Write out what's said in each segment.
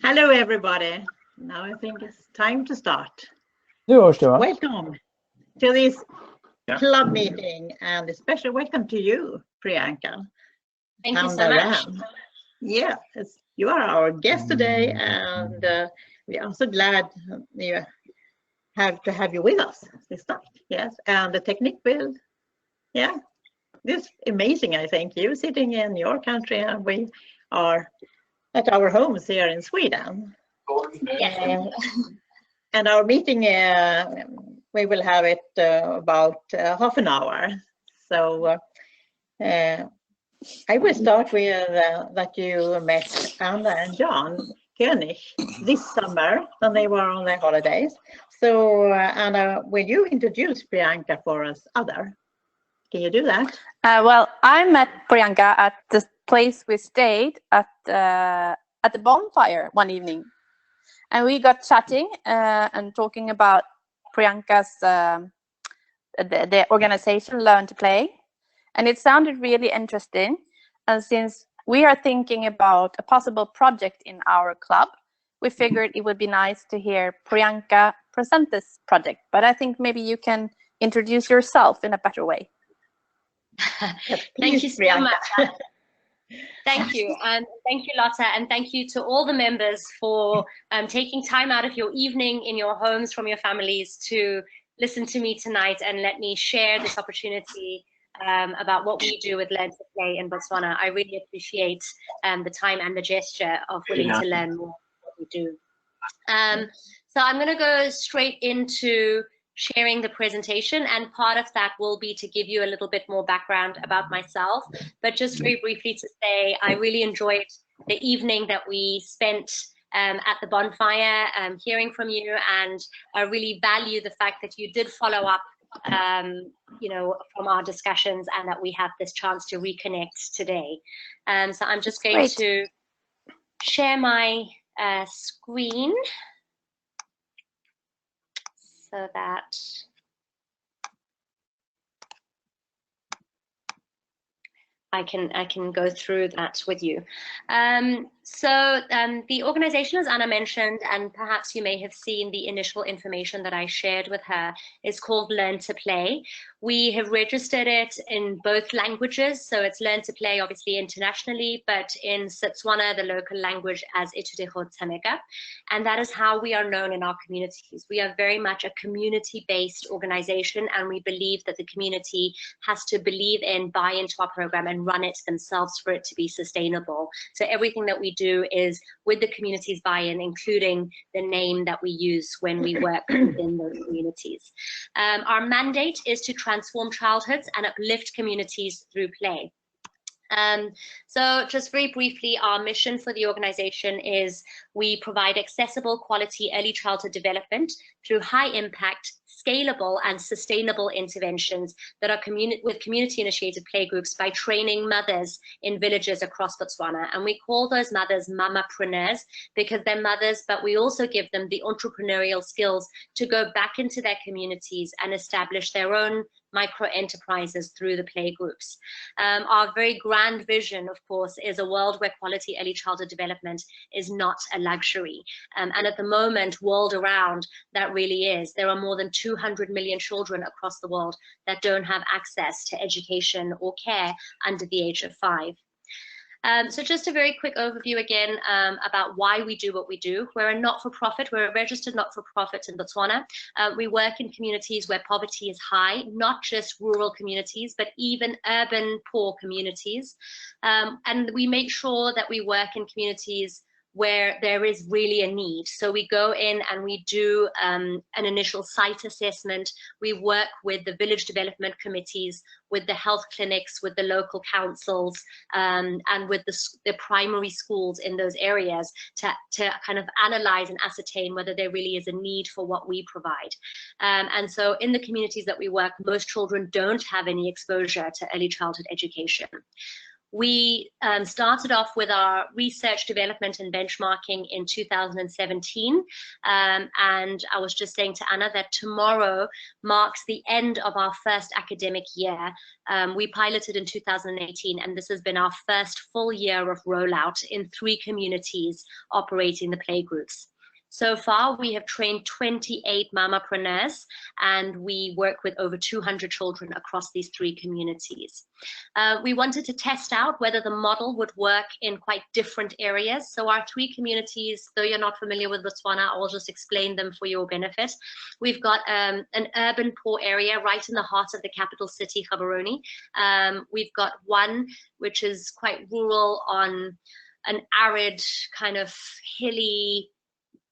Hello everybody. Now I think it's time to start. Welcome to this club meeting and a special welcome to you, Priyanka. Thank you so much. Yes, you are our guest today and we are so glad you have you with us this night. Yes, and the technique build. Yeah, this is amazing. I think you sitting in your country and we are at our homes here in Sweden. And our meeting, we will have it about half an hour. So I will start with that you met Anna and John Koenig this summer when they were on their holidays. So Anna, will you introduce Priyanka for us other? Can you do that? Well, I met Priyanka at the place we stayed at the bonfire one evening. And we got chatting and talking about Priyanka's, the organization Learn to Play. And it sounded really interesting. And since we are thinking about a possible project in our club, we figured it would be nice to hear Priyanka present this project. But I think maybe you can introduce yourself in a better way. Thank you so much. Thank you, and thank you, Lotta, and thank you to all the members for taking time out of your evening in your homes from your families to listen to me tonight and let me share this opportunity about what we do with Learn to Play in Botswana. I really appreciate the time and the gesture of willing to learn more what we do. So I'm going to go straight into sharing the presentation, and part of that will be to give you a little bit more background about myself, but just very briefly to say I really enjoyed the evening that we spent at the bonfire, hearing from you, and I really value the fact that you did follow up you know, from our discussions, and that we have this chance to reconnect today. So I'm just going to share my screen so that I can go through that with you. The organization, as Anna mentioned, and perhaps you may have seen the initial information that I shared with her, is called Learn to Play. We have registered it in both languages, so it's Learn to Play obviously internationally, but in Setswana, the local language, as Itudego Tsameka. And that is how we are known in our communities. We are very much a community-based organization, and we believe that the community has to believe in, buy into our program, and run it themselves for it to be sustainable. So everything that we do is with the community's buy-in, including the name that we use when we work within those communities. Our mandate is to transform childhoods and uplift communities through play. So just very briefly, our mission for the organization is we provide accessible, quality early childhood development through high impact, scalable and sustainable interventions that are with community-initiated playgroups by training mothers in villages across Botswana. And we call those mothers mamapreneurs because they're mothers, but we also give them the entrepreneurial skills to go back into their communities and establish their own micro-enterprises through the playgroups. Our very grand vision, of course, is a world where quality early childhood development is not a luxury. And at the moment, world around, that really is. There are more than 200 million children across the world that don't have access to education or care under the age of 5. So just a very quick overview again about why we do what we do. We're a not-for-profit, we're a registered not-for-profit in Botswana. We work in communities where poverty is high, not just rural communities, but even urban poor communities. And we make sure that we work in communities where there is really a need. So we go in and we do an initial site assessment. We work with the village development committees, with the health clinics, with the local councils, and with the primary schools in those areas to kind of analyze and ascertain whether there really is a need for what we provide. And so in the communities that we work, most children don't have any exposure to early childhood education. We started off with our research, development and benchmarking in 2017. And I was just saying to Anna that tomorrow marks the end of our first academic year. We piloted in 2018, and this has been our first full year of rollout in 3 communities operating the playgroups. So far, we have trained 28 mamapreneurs, and we work with over 200 children across these 3 communities. We wanted to test out whether the model would work in quite different areas. So our 3 communities, though you're not familiar with Botswana, I'll just explain them for your benefit. We've got an urban poor area right in the heart of the capital city, Gaborone. We've got one which is quite rural on an arid, kind of hilly,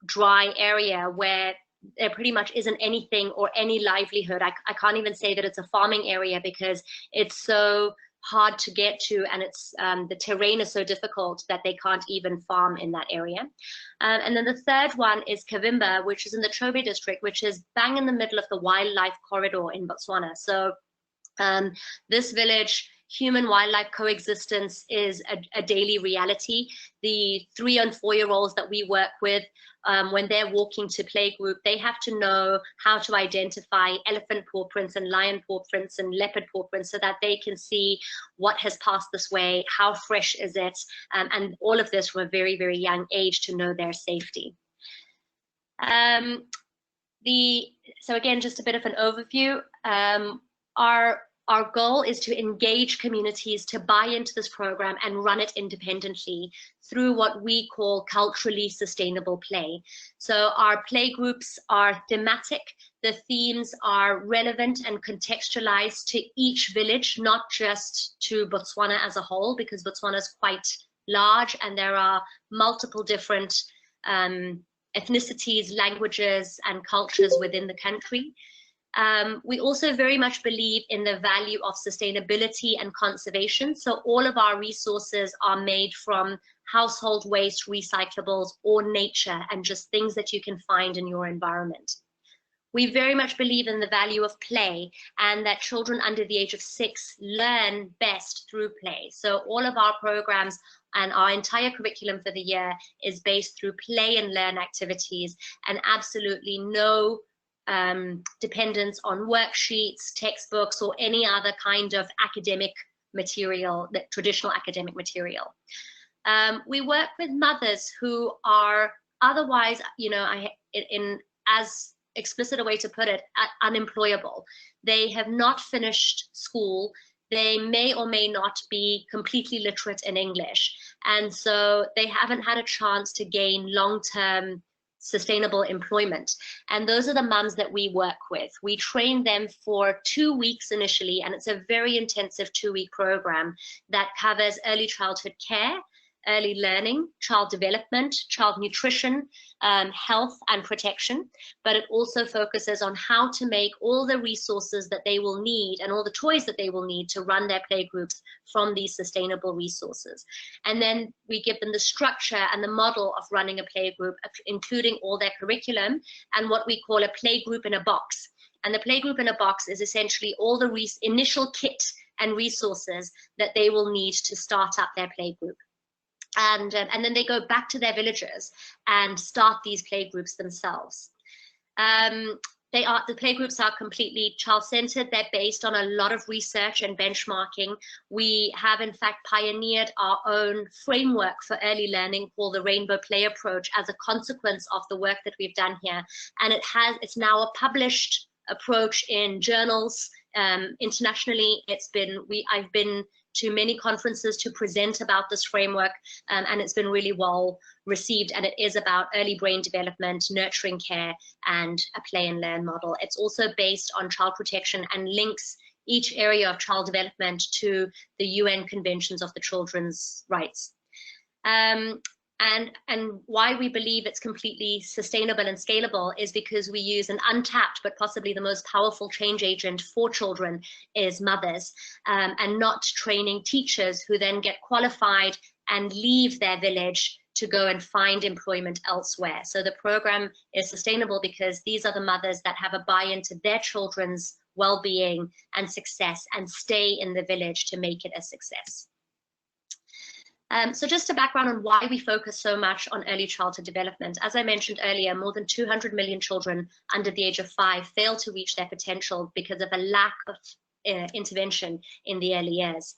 dry area where there pretty much isn't anything or any livelihood. I can't even say that it's a farming area because it's so hard to get to, and it's the terrain is so difficult that they can't even farm in that area. And then the third one is Kavimba, which is in the Chobe district, which is bang in the middle of the wildlife corridor in Botswana. So this village, human-wildlife coexistence is a daily reality. The 3- and 4-year-olds that we work with, when they're walking to playgroup, they have to know how to identify elephant paw prints and lion paw prints and leopard paw prints so that they can see what has passed this way, how fresh is it, and all of this from a very, very young age to know their safety. So again, just a bit of an overview. Our goal is to engage communities to buy into this program and run it independently through what we call culturally sustainable play. So our play groups are thematic. The themes are relevant and contextualized to each village, not just to Botswana as a whole, because Botswana is quite large and there are multiple different ethnicities, languages, and cultures within the country. We also very much believe in the value of sustainability and conservation. So all of our resources are made from household waste, recyclables, or nature, and just things that you can find in your environment. We very much believe in the value of play, and that children under the age of 6 learn best through play. So all of our programs and our entire curriculum for the year is based through play and learn activities, and absolutely no dependence on worksheets, textbooks, or any other kind of academic material, that traditional academic material. We work with mothers who are otherwise, you know, in as explicit a way to put it, unemployable. They have not finished school. They may or may not be completely literate in English. And so they haven't had a chance to gain long-term sustainable employment. And those are the mums that we work with. We train them for 2 weeks initially, and it's a very intensive 2-week program that covers early childhood care, early learning, child development, child nutrition, health and protection, but it also focuses on how to make all the resources that they will need and all the toys that they will need to run their playgroups from these sustainable resources. And then we give them the structure and the model of running a playgroup, including all their curriculum and what we call a playgroup in a box. And the playgroup in a box is essentially all the initial kit and resources that they will need to start up their playgroup. And then they go back to their villages and start these playgroups themselves. The playgroups are completely child-centered. They're based on a lot of research and benchmarking. We have, in fact, pioneered our own framework for early learning called the Rainbow Play Approach as a consequence of the work that we've done here. And it's now a published approach in journals internationally. I've been to many conferences to present about this framework, and it's been really well received, and it is about early brain development, nurturing care, and a play and learn model. It's also based on child protection and links each area of child development to the UN Conventions of the Children's Rights. And why we believe it's completely sustainable and scalable is because we use an untapped but possibly the most powerful change agent for children is mothers, and not training teachers who then get qualified and leave their village to go and find employment elsewhere. So the program is sustainable because these are the mothers that have a buy-in to their children's well-being and success and stay in the village to make it a success. So just a background on why we focus so much on early childhood development. As I mentioned earlier, more than 200 million children under the age of 5 fail to reach their potential because of a lack of intervention in the early years.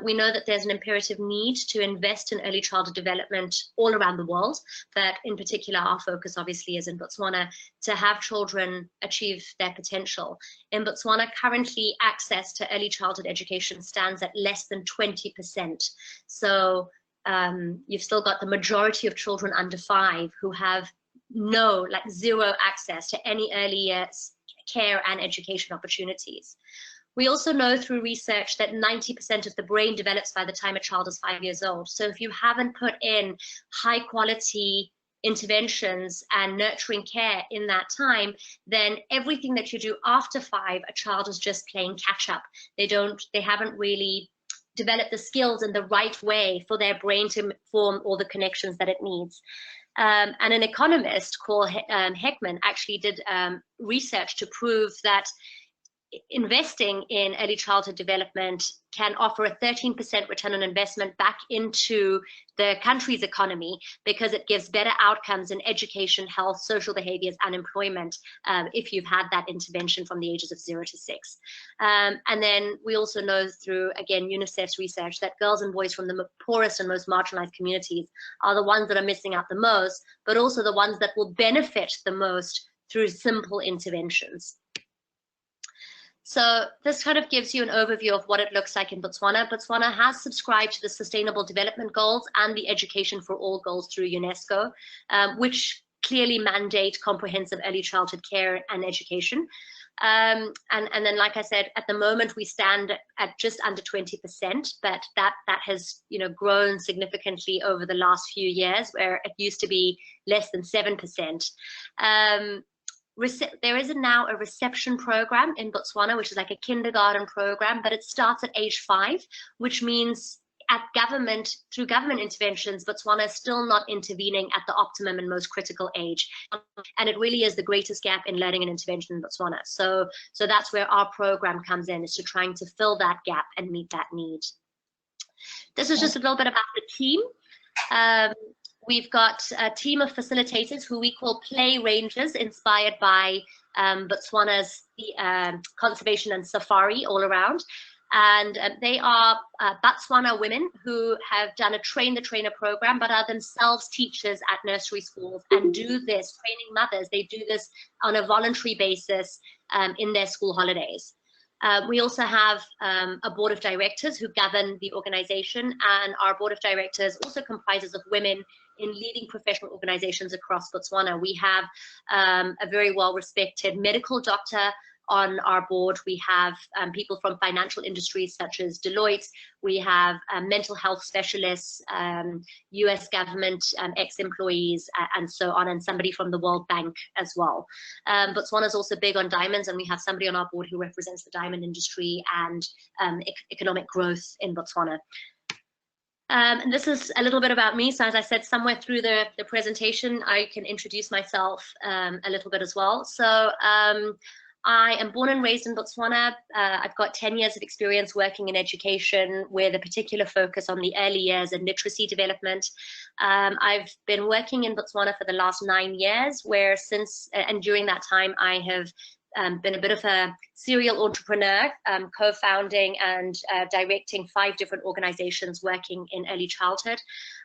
We know that there's an imperative need to invest in early childhood development all around the world, but in particular our focus obviously is in Botswana to have children achieve their potential. In Botswana currently access to early childhood education stands at less than 20%. So you've still got the majority of children under 5 who have zero access to any early years care and education opportunities. We also know through research that 90% of the brain develops by the time a child is 5 years old. So if you haven't put in high quality interventions and nurturing care in that time, then everything that you do after 5, a child is just playing catch up. They haven't really developed the skills in the right way for their brain to form all the connections that it needs. And an economist called Heckman actually did research to prove that investing in early childhood development can offer a 13% return on investment back into the country's economy because it gives better outcomes in education, health, social behaviors, and employment if you've had that intervention from the ages of 0 to 6. And then we also know through, again, UNICEF's research that girls and boys from the poorest and most marginalized communities are the ones that are missing out the most, but also the ones that will benefit the most through simple interventions. So this kind of gives you an overview of what it looks like in Botswana. Botswana has subscribed to the Sustainable Development Goals and the Education for All goals through UNESCO, which clearly mandate comprehensive early childhood care and education. And then, like I said, at the moment we stand at just under 20%, but that has grown significantly over the last few years, where it used to be less than 7%. There is now a reception program in Botswana, which is like a kindergarten program, but it starts at age 5, which means through government interventions, Botswana is still not intervening at the optimum and most critical age. And it really is the greatest gap in learning and intervention in Botswana. So that's where our program comes in, is to trying to fill that gap and meet that need. This is just a little bit about the team. We've got a team of facilitators who we call play rangers, inspired by Botswana's conservation and safari all around. And they are Botswana women who have done a train the trainer program, but are themselves teachers at nursery schools and do this, training mothers. They do this on a voluntary basis in their school holidays. We also have a board of directors who govern the organization, and our board of directors also comprises of women in leading professional organizations across Botswana. We have a very well-respected medical doctor on our board. We have people from financial industries such as Deloitte. We have mental health specialists, US government ex-employees, and so on, and somebody from the World Bank as well. Botswana is also big on diamonds, and we have somebody on our board who represents the diamond industry and economic growth in Botswana. And this is a little bit about me. So as I said, somewhere through the presentation, I can introduce myself a little bit as well. So I am born and raised in Botswana. I've got 10 years of experience working in education with a particular focus on the early years and literacy development. I've been working in Botswana for the last 9 years, and during that time I have been a bit of a serial entrepreneur, co-founding and directing 5 different organizations working in early childhood.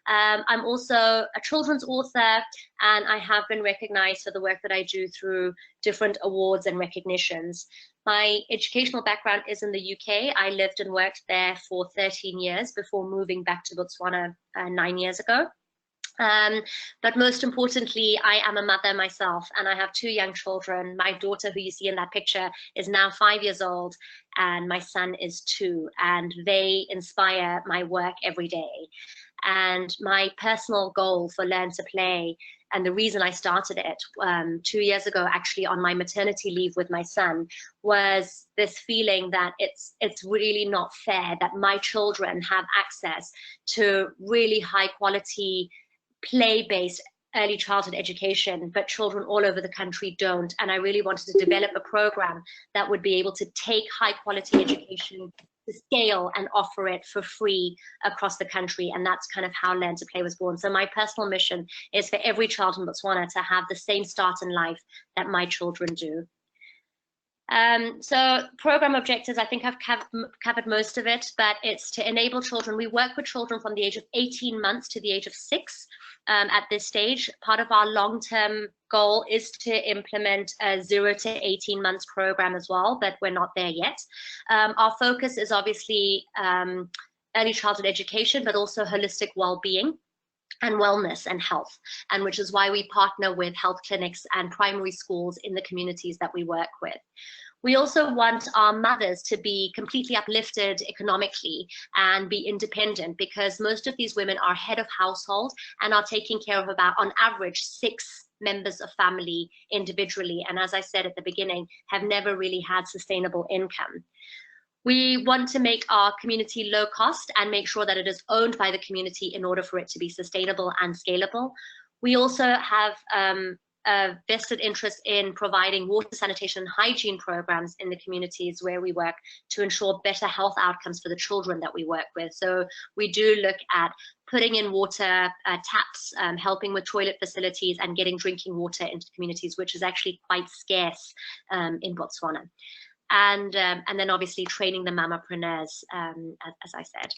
I'm also a children's author, and I have been recognized for the work that I do through different awards and recognitions. My educational background is in the UK. I lived and worked there for 13 years before moving back to Botswana 9 years ago. But most importantly, I am a mother myself, and I have 2 young children. My daughter, who you see in that picture, is now 5 years old, and my son is 2, and they inspire my work every day. And my personal goal for Learn to Play, and the reason I started it 2 years ago, actually on my maternity leave with my son, was this feeling that it's really not fair that my children have access to really high quality play-based early childhood education, but children all over the country don't. And I really wanted to develop a program that would be able to take high quality education scale and offer it for free across the country. And that's kind of how Learn to Play was born. So my personal mission is for every child in Botswana to have the same start in life that my children do. So program objectives, I think I've covered most of it, but it's to enable children. We work with children from the age of 18 months to the age of 6 at this stage. Part of our long-term goal is to implement a 0 to 18 months program as well, but we're not there yet. Our focus is obviously early childhood education, but also holistic well-being and wellness and health, and which is why we partner with health clinics and primary schools in the communities that we work with. We also want our mothers to be completely uplifted economically and be independent, because most of these women are head of household and are taking care of about, on average, 6 members of family individually, and as I said at the beginning, have never really had sustainable income. We want to make our community low cost and make sure that it is owned by the community in order for it to be sustainable and scalable. We also have a vested interest in providing water, sanitation, and hygiene programs in the communities where we work to ensure better health outcomes for the children that we work with. So we do look at putting in water taps, helping with toilet facilities and getting drinking water into communities, which is actually quite scarce in Botswana. And then obviously training the mamapreneurs, as I said.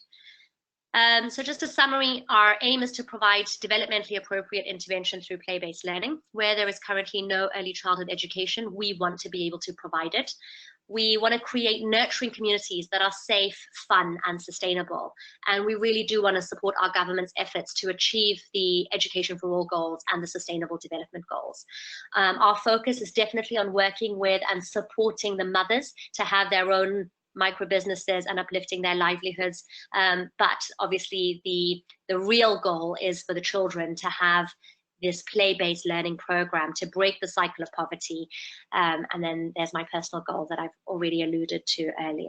So just a summary, our aim is to provide developmentally appropriate intervention through play-based learning. Where there is currently no early childhood education, we want to be able to provide it. We want to create nurturing communities that are safe, fun, and sustainable. And we really do want to support our government's efforts to achieve the Education for All goals and the Sustainable Development goals. Our focus is definitely on working with and supporting the mothers to have their own micro businesses and uplifting their livelihoods. But obviously the real goal is for the children to have this play-based learning program to break the cycle of poverty. And then there's my personal goal that I've already alluded to earlier.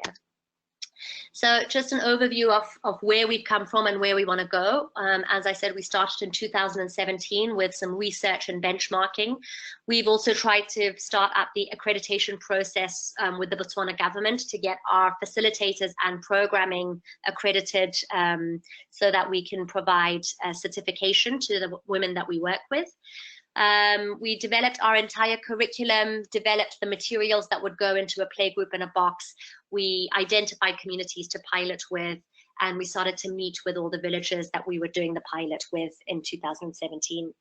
So just an overview of where we've come from and where we want to go. As I said, we started in 2017 with some research and benchmarking. We've also tried to start up the accreditation process with the Botswana government to get our facilitators and programming accredited so that we can provide a certification to the women that we work with. We developed our entire curriculum, developed the materials that would go into a playgroup in a box. We identified communities to pilot with, and we started to meet with all the villages that we were doing the pilot with in 2017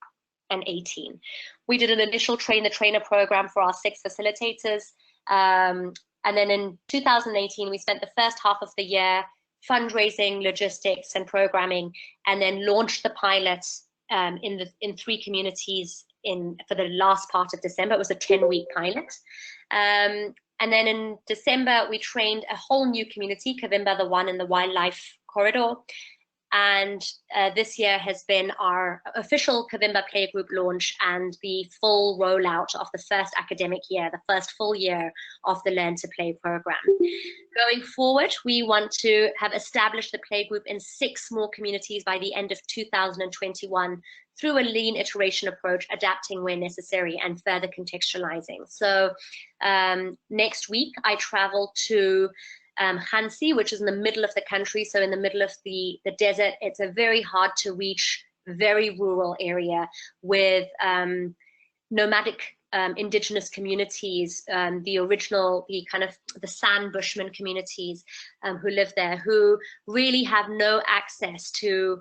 and 18. We did an initial train-the-trainer program for our 6 facilitators. And then in 2018, we spent the first half of the year fundraising, logistics, and programming, and then launched the pilot in 3 communities for the last part of December. It was a 10-week pilot. And then in December, we trained a whole new community, Kavimba the One in the Wildlife Corridor. And this year has been our official Kavimba Playgroup launch and the full rollout of the first academic year, the first full year of the Learn to Play program. Going forward, we want to have established the playgroup in 6 more communities by the end of 2021 through a lean iteration approach, adapting where necessary and further contextualizing. So next week, I travel to Hansi, which is in the middle of the country, so in the middle of the desert. It's a very hard to reach, very rural area with nomadic indigenous communities, the San Bushman communities who live there, who really have no access to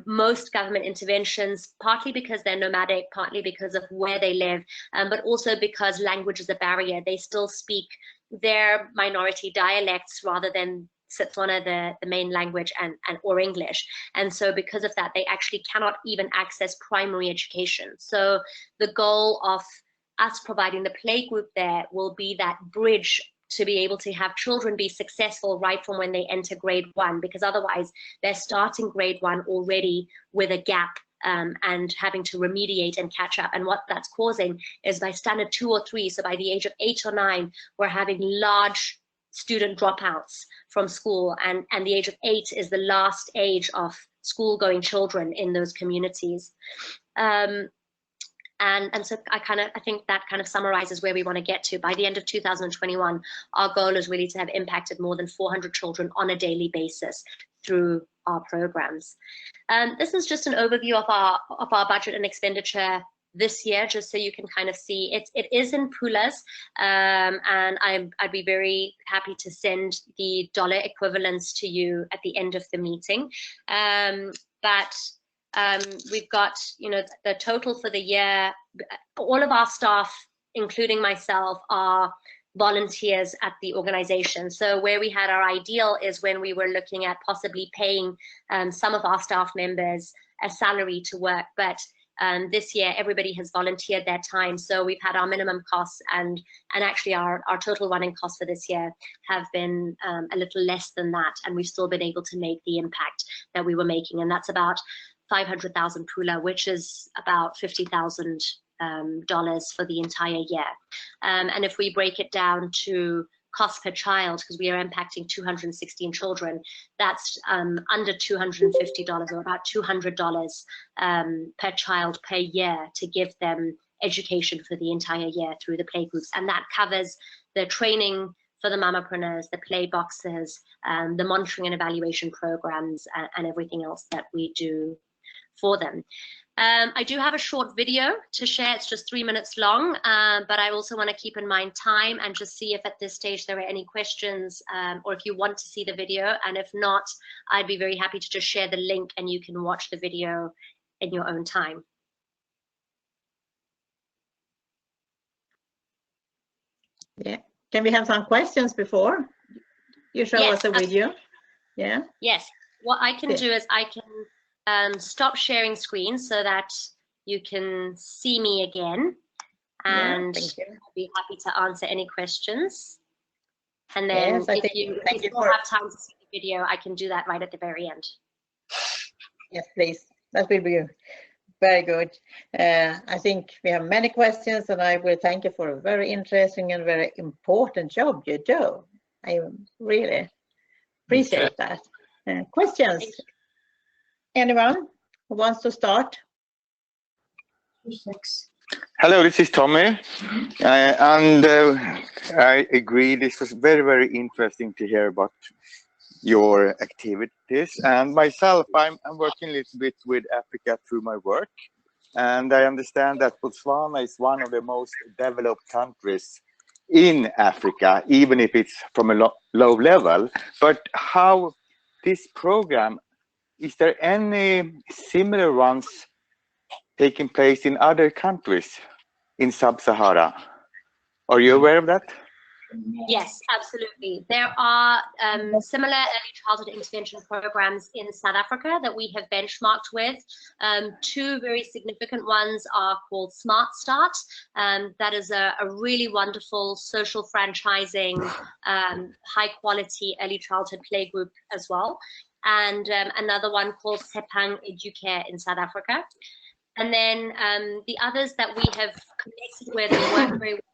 most government interventions, partly because they're nomadic, partly because of where they live, but also because language is a barrier. They still speak their minority dialects rather than Setswana, the main language, or English. And so because of that, they actually cannot even access primary education. So the goal of us providing the playgroup there will be that bridge to be able to have children be successful right from when they enter grade 1, because otherwise they're starting grade 1 already with a gap and having to remediate and catch up. And what that's causing is by standard 2 or 3, so by the age of 8 or 9, we're having large student dropouts from school, and the age of 8 is the last age of school-going children in those communities. And so I think that kind of summarizes where we want to get to. By the end of 2021, our goal is really to have impacted more than 400 children on a daily basis through our programs. This is just an overview of our budget and expenditure this year, just so you can kind of see it is in pulas, and I'd be very happy to send the dollar equivalents to you at the end of the meeting. But we've got, you know, the total for the year. All of our staff, including myself, are volunteers at the organization. So where we had our ideal is when we were looking at possibly paying some of our staff members a salary to work, but this year everybody has volunteered their time, so we've had our minimum costs, and actually our total running costs for this year have been a little less than that, and we've still been able to make the impact that we were making, and that's about 500,000 pula, which is about $50,000 for the entire year. And if we break it down to cost per child, because we are impacting 216 children, that's under $250 or about $200 per child per year to give them education for the entire year through the playgroups. And that covers the training for the mamapreneurs, the play boxes, the monitoring and evaluation programs, and everything else that we do for them. I do have a short video to share. It's just 3 minutes long, but I also want to keep in mind time and just see if at this stage there are any questions, or if you want to see the video, and if not, I'd be very happy to just share the link and you can watch the video in your own time. Yeah, can we have some questions before you show us the video? Yeah. Yes, what I can do is I can stop sharing screen so that you can see me again, and I'll be happy to answer any questions. And then if you still have time to see the video, I can do that right at the very end. Yes, please. That will be very good. I think we have many questions, and I will thank you for a very interesting and very important job you do. I really appreciate that. Questions? Anyone who wants to start? Hello, this is Tommy, and I agree. This was very, very interesting to hear about your activities. And myself, I'm working a little bit with Africa through my work, and I understand that Botswana is one of the most developed countries in Africa, even if it's from a low level. But how this program, is there any similar ones taking place in other countries in Sub-Sahara? Are you aware of that? Yes, absolutely. There are similar early childhood intervention programs in South Africa that we have benchmarked with. Two very significant ones are called Smart Start. That is a really wonderful social franchising, high quality early childhood play group as well. And another one called Sepang Educare in South Africa. And then the others that we have connected with and worked very well with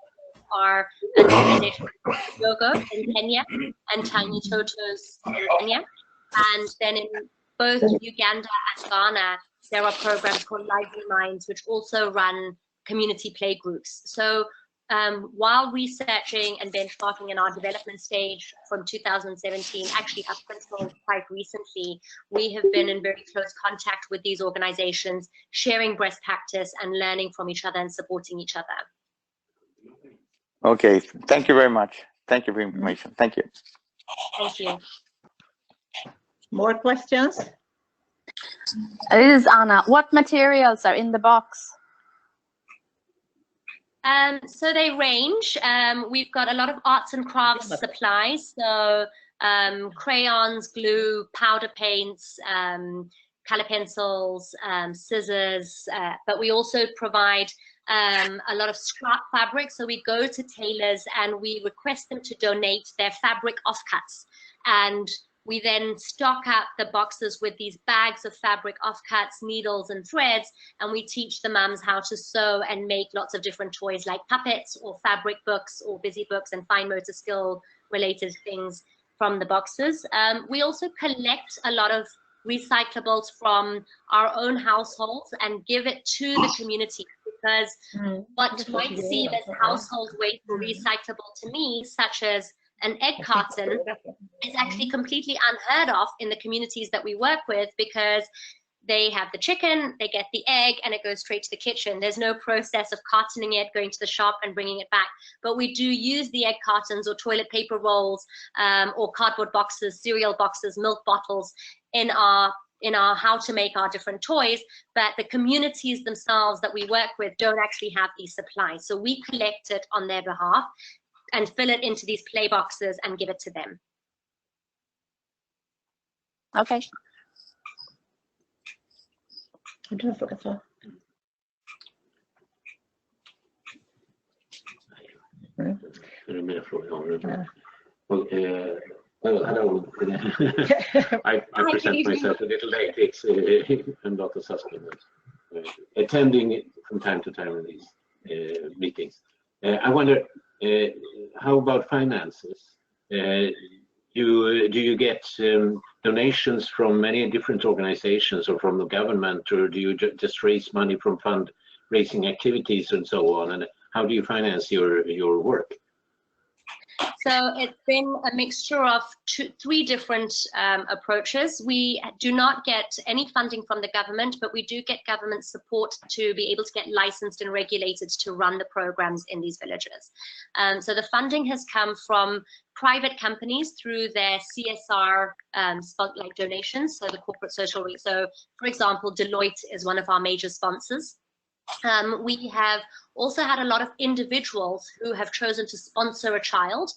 are an organization called Yogo in Kenya and Tiny Totos in Kenya. And then in both Uganda and Ghana, there are programs called Lively Minds, which also run community play groups. So while researching and benchmarking in our development stage from 2017, actually up until quite recently, we have been in very close contact with these organizations, sharing best practice and learning from each other and supporting each other. Okay, thank you very much. Thank you for the information. Thank you. Thank you. More questions? This is Anna. What materials are in the box? So they range. We've got a lot of arts and crafts supplies, so crayons, glue, powder paints, color pencils, scissors, but we also provide a lot of scrap fabric. So we go to tailors and we request them to donate their fabric offcuts, and we then stock up the boxes with these bags of fabric offcuts, needles and threads, and we teach the mums how to sew and make lots of different toys like puppets or fabric books or busy books and fine motor skill related things from the boxes. We also collect a lot of recyclables from our own households and give it to the community. because what might seem as household waste or recyclable to me, such as an egg carton, is actually completely unheard of in the communities that we work with, because they have the chicken, they get the egg, and it goes straight to the kitchen. There's no process of cartoning it, going to the shop and bringing it back. But we do use the egg cartons or toilet paper rolls or cardboard boxes, cereal boxes, milk bottles in our how to make our different toys. But the communities themselves that we work with don't actually have these supplies. So we collect it on their behalf and fill it into these play boxes and give it to them. Okay. Du har frågat så. Är det mer frågor? Well, hello. I present myself a little late. It's I'm not a suspect. Attending from time to time in these meetings. I wonder, how about finances? Do you get donations from many different organizations or from the government, or do you just raise money from fundraising activities and so on? And how do you finance your work? So it's been a mixture of three different approaches. We do not get any funding from the government, but we do get government support to be able to get licensed and regulated to run the programs in these villages. So the funding has come from private companies through their CSR like donations, so the corporate social. So for example, Deloitte is one of our major sponsors. We have also had a lot of individuals who have chosen to sponsor a child.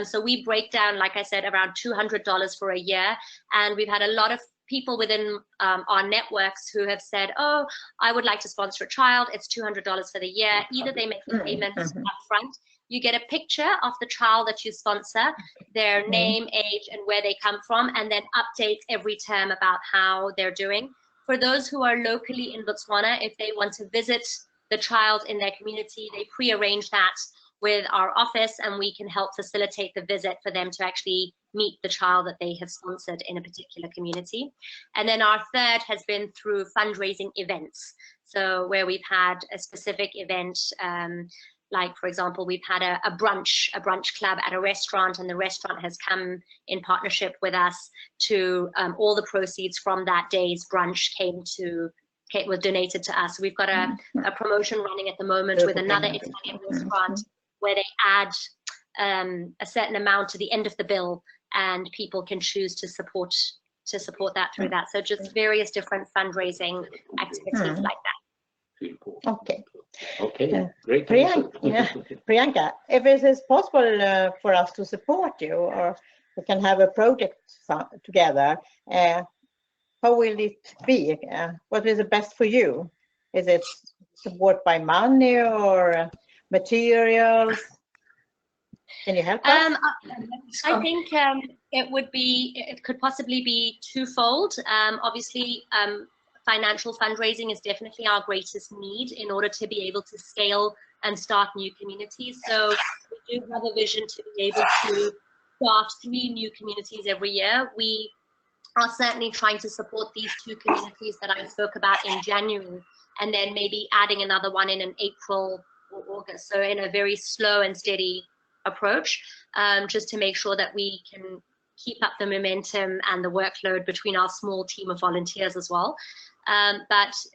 So we break down, like I said, around $200 for a year. And we've had a lot of people within our networks who have said, oh, I would like to sponsor a child. It's $200 for the year. Either they make the payment up front. You get a picture of the child that you sponsor, their name, age, and where they come from, and then updates every term about how they're doing. For those who are locally in Botswana, if they want to visit the child in their community, they pre-arrange that with our office, and we can help facilitate the visit for them to actually meet the child that they have sponsored in a particular community. And then our third has been through fundraising events. So where we've had a specific event, like for example, we've had a brunch club at a restaurant, and the restaurant has come in partnership with us to all the proceeds from that day's brunch was donated to us. We've got a promotion running at the moment with another Italian restaurant where they add a certain amount to the end of the bill, and people can choose to support that through that. So just various different fundraising activities like that. Okay. Okay, great. Priyanka, if it is possible for us to support you, or we can have a project together, how will it be? What is the best for you? Is it support by money or materials? Can you help us? I think it could possibly be twofold. Obviously, financial fundraising is definitely our greatest need in order to be able to scale and start new communities. So we do have a vision to be able to start 3 new communities every year. We are certainly trying to support these 2 communities that I spoke about in January, and then maybe adding another one in April or August. So in a very slow and steady approach, just to make sure that we can keep up the momentum and the workload between our small team of volunteers as well.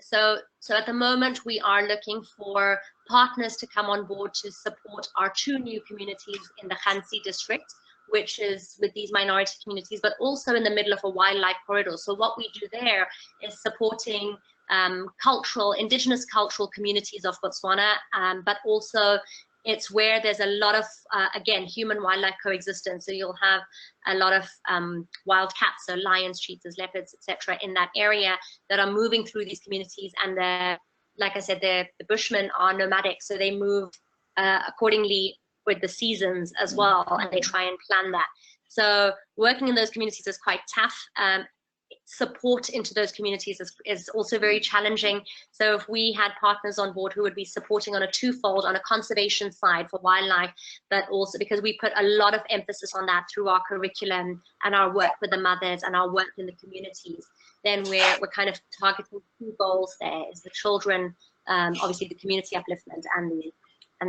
So at the moment, we are looking for partners to come on board to support our 2 new communities in the Khansi district, which is with these minority communities, but also in the middle of a wildlife corridor. So what we do there is supporting indigenous cultural communities of Botswana, but also it's where there's a lot of, again, human-wildlife coexistence. So you'll have a lot of wild cats, so lions, cheetahs, leopards, etc., in that area that are moving through these communities. And like I said, the Bushmen are nomadic, so they move accordingly with the seasons as well, and they try and plan that. So working in those communities is quite tough. Support into those communities is also very challenging. So if we had partners on board who would be supporting on a twofold, on a conservation side for wildlife, but also because we put a lot of emphasis on that through our curriculum and our work with the mothers and our work in the communities, then we're kind of targeting 2 goals there, is the children obviously the community upliftment and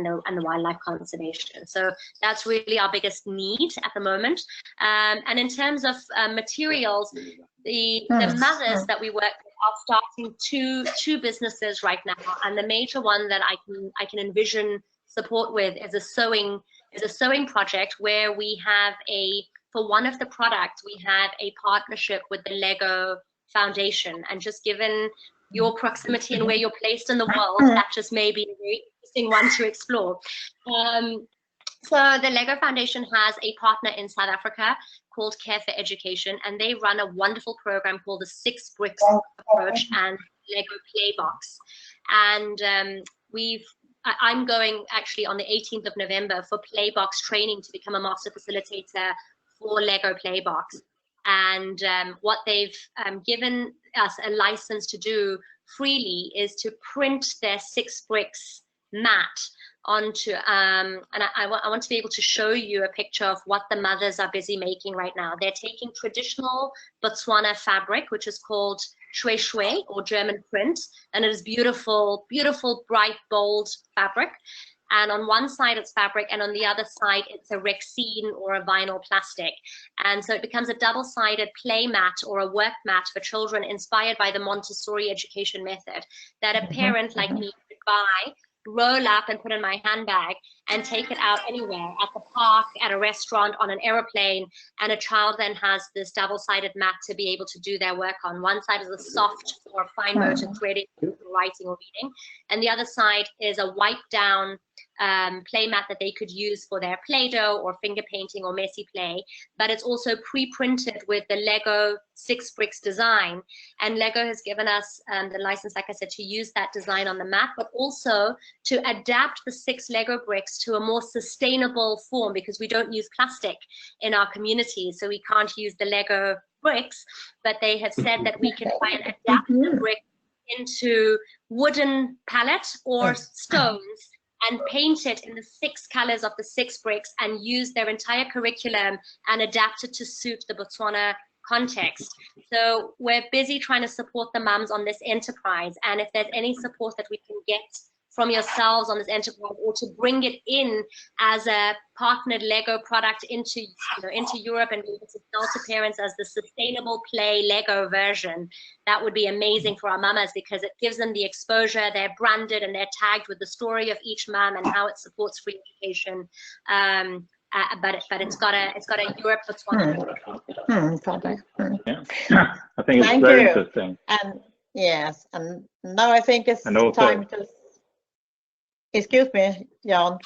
the wildlife conservation. So that's really our biggest need at the moment. And in terms of materials, the mothers that we work with are starting two businesses right now, and the major one that I can envision support with is a sewing project where we have for one of the products we have a partnership with the Lego Foundation, and just given your proximity and where you're placed in the world, that just may be a very interesting one to explore. So the Lego Foundation has a partner in South Africa called Care for Education, and they run a wonderful program called the 6 Bricks Approach and Lego Playbox. And I'm going actually on the 18th of November for Playbox training to become a master facilitator for Lego Playbox. And what they've given us a license to do freely is to print their 6 bricks mat onto and I want to be able to show you a picture of what the mothers are busy making right now. They're taking traditional Botswana fabric, which is called shwe shwe or German print, and it is beautiful, beautiful, bright, bold fabric. And on one side it's fabric, and on the other side it's a rexine or a vinyl plastic. And so it becomes a double-sided play mat or a work mat for children inspired by the Montessori education method that a parent like me could buy, roll up and put in my handbag and take it out anywhere, at the park, at a restaurant, on an aeroplane, and a child then has this double-sided mat to be able to do their work on. One side is a soft or fine motor threading, writing or reading, and the other side is a wipe down play mat that they could use for their Play-Doh or finger painting or messy play. But it's also pre-printed with the Lego 6 bricks design, and Lego has given us the license, like I said, to use that design on the mat, but also to adapt the 6 Lego bricks to a more sustainable form, because we don't use plastic in our community, so we can't use the Lego bricks. But they have said that we can try and adapt the brick into wooden pallet or stones and paint it in the 6 colors of the 6 bricks and use their entire curriculum and adapt it to suit the Botswana context. So we're busy trying to support the mums on this enterprise, and if there's any support that we can get from yourselves on this enterprise, or to bring it in as a partnered Lego product into Europe and be able to sell to parents as the sustainable play Lego version, that would be amazing for our mamas, because it gives them the exposure. They're branded and they're tagged with the story of each mum and how it supports free education. But it's got a Europe Botswana. Yeah, I think it's very interesting. And yes, and now I think it's time to. Excuse me, Jan.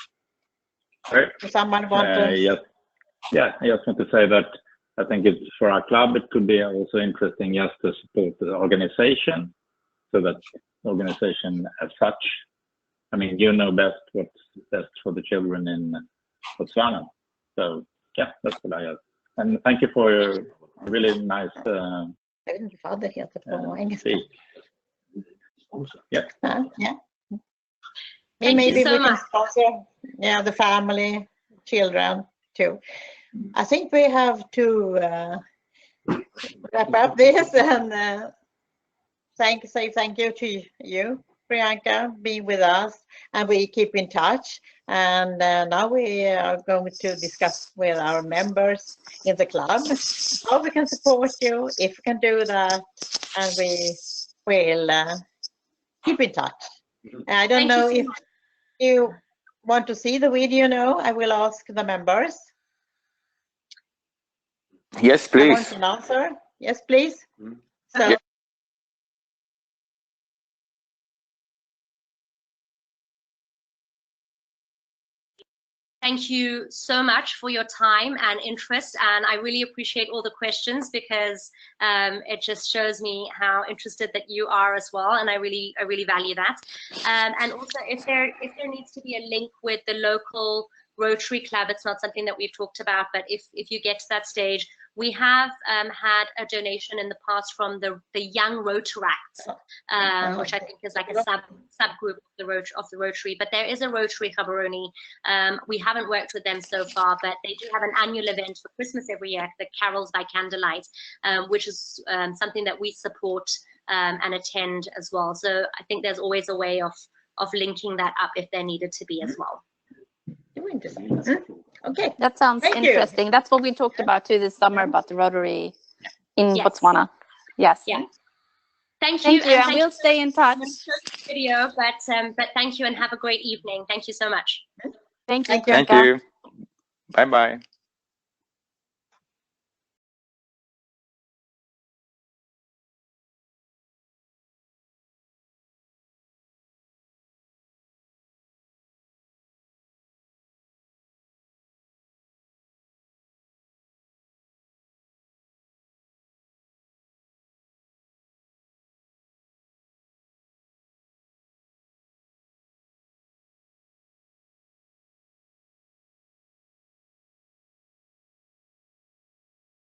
Sorry? Someone want to? Yes. Yeah, I just want to say that I think it's for our club, it could be also interesting just to support the organization, so that organization as such, I mean, you know best what's best for the children in Botswana. So yeah, that's what I have. And thank you for your really nice speak. Yeah. Yeah. Thank Maybe you so we much. can sponsor, the family, children too. I think we have to wrap up this and say thank you to you, Priyanka, being with us, and we keep in touch. And now we are going to discuss with our members in the club how we can support you, if we can do that, and we will keep in touch. I don't know if you want to see the video now. I will ask the members. Yes, please. I want an answer. Yes, please. So. Yeah. Thank you so much for your time and interest, and I really appreciate all the questions, because it just shows me how interested that you are as well, and I really value that. And also, if there needs to be a link with the local Rotary Club, it's not something that we've talked about, but if you get to that stage, we have had a donation in the past from the Young Rotaracts, which I think is like a subgroup of the Rotary. But there is a Rotary Gaborone. We haven't worked with them so far, but they do have an annual event for Christmas every year, the Carols by Candlelight, which is something that we support and attend as well. So I think there's always a way of linking that up if there needed to be as well. Okay. That sounds Thank interesting. That's what we talked about too this summer about the Rotary in Yes. Botswana. Yes. Yeah. Thank you. And we'll stay in touch. Video, but thank you and have a great evening. Thank you so much. Thank you. Thank you. Bye bye.